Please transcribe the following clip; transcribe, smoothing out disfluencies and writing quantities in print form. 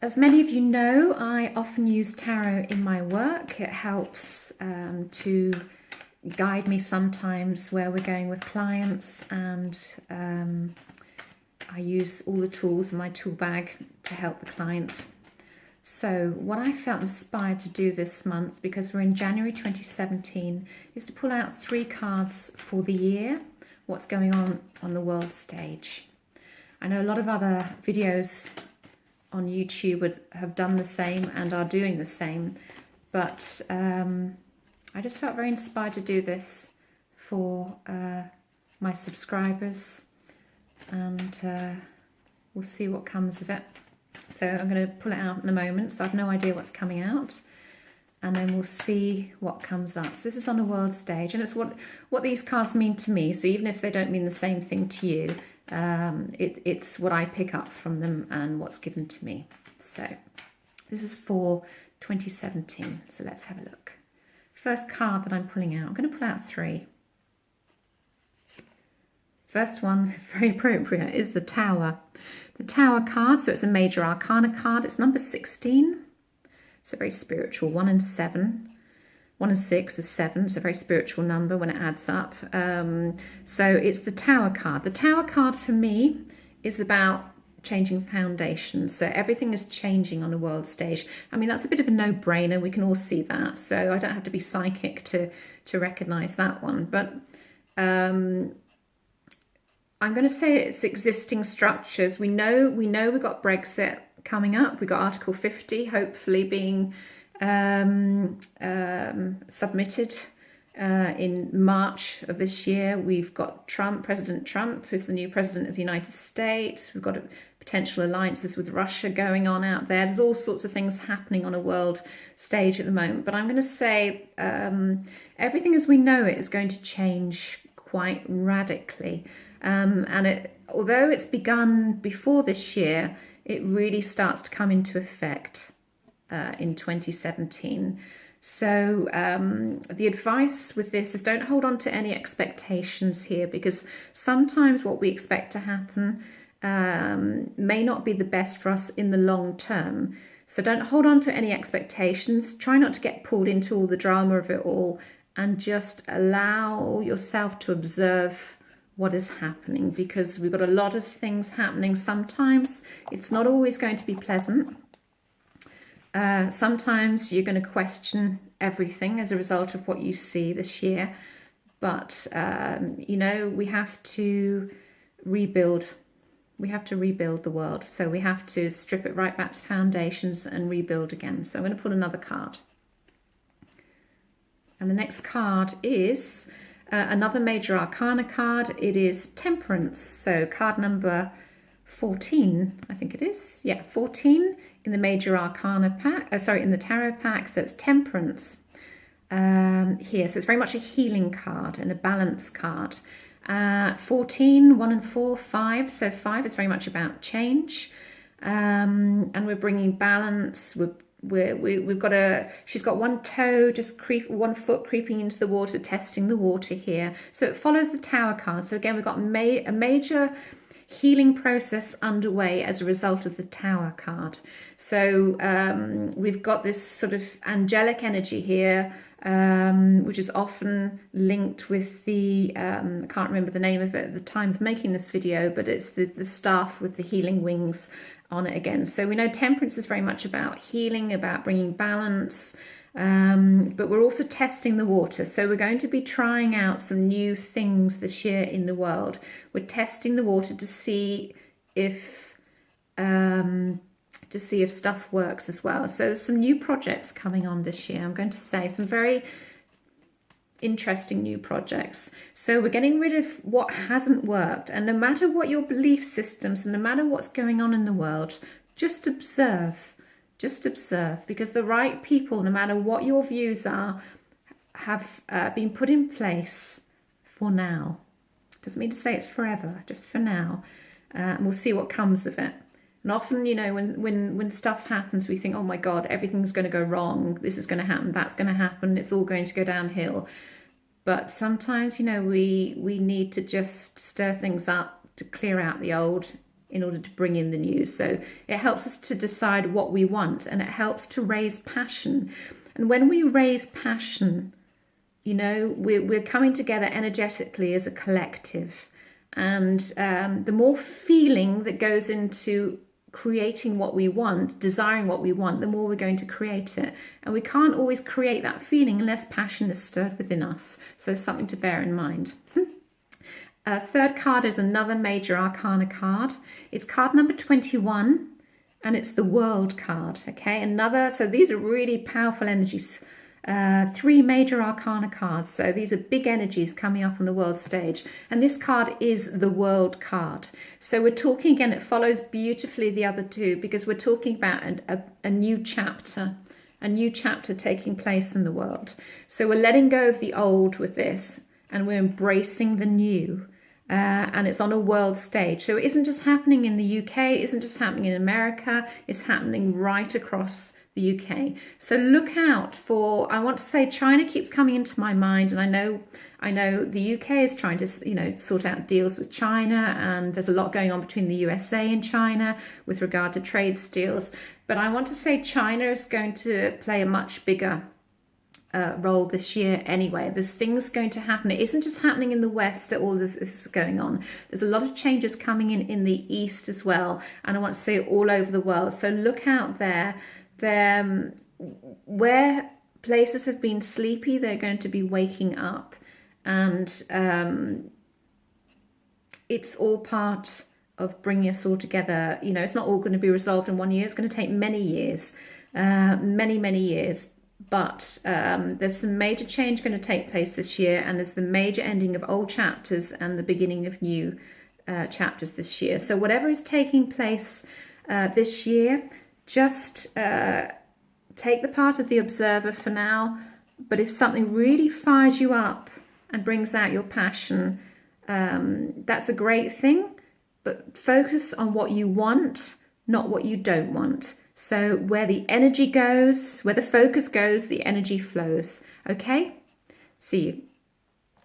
As many of you know, I often use tarot in my work. It helps to guide me sometimes where we're going with clients, and I use all the tools in my tool bag to help the client. So what I felt inspired to do this month, because we're in January 2017, is to pull out 3 cards for the year, what's going on the world stage. I know a lot of other videos on YouTube have done the same and are doing the same, but I just felt very inspired to do this for my subscribers, and we'll see what comes of it. So I'm going to pull it out in a moment, so I've no idea what's coming out, and then we'll see what comes up. So this is on a world stage, and it's what these cards mean to me. So even if they don't mean the same thing to you, it's what I pick up from them and what's given to me. So this is for 2017. So let's have a look. First card that I'm pulling out, I'm going to pull out 3. First one is very appropriate, is the Tower. The Tower card, so it's a major arcana card. It's number 16. It's a very spiritual, 1 and 7. 1 and 6 is 7. It's a very spiritual number when it adds up. So it's the Tower card. The Tower card for me is about changing foundations. So everything is changing on a world stage. I mean, that's a bit of a no-brainer. We can all see that. So I don't have to be psychic to recognize that one. But I'm going to say it's existing structures. We know we've got Brexit coming up. We've got Article 50 hopefully being submitted in March of this year. We've got President Trump, who's the new president of the United States. We've got potential alliances with Russia going on out there. There's all sorts of things happening on a world stage at the moment. But I'm going to say everything as we know it is going to change quite radically. And although it's begun before this year, it really starts to come into effect in 2017. So the advice with this is don't hold on to any expectations here, because sometimes what we expect to happen may not be the best for us in the long term. So don't hold on to any expectations. Try not to get pulled into all the drama of it all, and just allow yourself to observe what is happening, because we've got a lot of things happening. Sometimes it's not always going to be pleasant. Sometimes you're going to question everything as a result of what you see this year. But, you know, we have to rebuild. We have to rebuild the world. So we have to strip it right back to foundations and rebuild again. So I'm going to pull another card. And the next card is another major arcana card. It is Temperance. So card number 14, I think it is. Yeah, 14 in the major arcana pack. In the tarot pack. So it's Temperance here. So it's very much a healing card and a balance card. 14, 1 and 4, 5. So 5 is very much about change. And we're bringing balance. We've got she's got one toe, one foot creeping into the water, testing the water here. So it follows the Tower card. So again, we've got a major healing process underway as a result of the Tower card. So we've got this sort of angelic energy here, which is often linked with the, I can't remember the name of it at the time of making this video, but it's the staff with the healing wings on it again. So we know Temperance is very much about healing, about bringing balance, but we're also testing the water. So we're going to be trying out some new things this year in the world. We're testing the water to see if stuff works as well. So there's some new projects coming on this year. I'm going to say some very interesting new projects. So we're getting rid of what hasn't worked, and no matter what your belief systems and no matter what's going on in the world, just observe, because the right people, no matter what your views are, have been put in place for now. Doesn't mean to say it's forever, just for now, and we'll see what comes of it. And often, you know, when stuff happens, we think, oh my God, everything's going to go wrong. This is going to happen. That's going to happen. It's all going to go downhill. But sometimes, you know, we need to just stir things up to clear out the old in order to bring in the new. So it helps us to decide what we want, and it helps to raise passion. And when we raise passion, you know, we're coming together energetically as a collective. And the more feeling that goes into creating what we want, desiring what we want, the more we're going to create it. And we can't always create that feeling unless passion is stirred within us. So something to bear in mind. Third card is another major arcana card. It's card number 21, and it's the World card. Okay, so these are really powerful energies. 3 major arcana cards, so these are big energies coming up on the world stage, and this card is the World card. So we're talking, again, it follows beautifully the other two, because we're talking about a new chapter taking place in the world. So we're letting go of the old with this, and we're embracing the new. And it's on a world stage. So it isn't just happening in the UK, it isn't just happening in America, it's happening right across the UK. So look out for, I want to say China keeps coming into my mind, and I know the UK is trying to, you know, sort out deals with China, and there's a lot going on between the USA and China with regard to trade deals. But I want to say China is going to play a much bigger role this year anyway. There's things going to happen. It isn't just happening in the West that all this is going on. There's a lot of changes coming in the East as well, and I want to say all over the world. So look out there. Where places have been sleepy, they're going to be waking up, and it's all part of bringing us all together. You know, it's not all going to be resolved in 1 year. It's going to take many years, many years. But there's some major change going to take place this year, and there's the major ending of old chapters and the beginning of new chapters this year. So whatever is taking place this year, just take the part of the observer for now. But if something really fires you up and brings out your passion, that's a great thing. But focus on what you want, not what you don't want. So where the energy goes, where the focus goes, the energy flows. Okay? See you.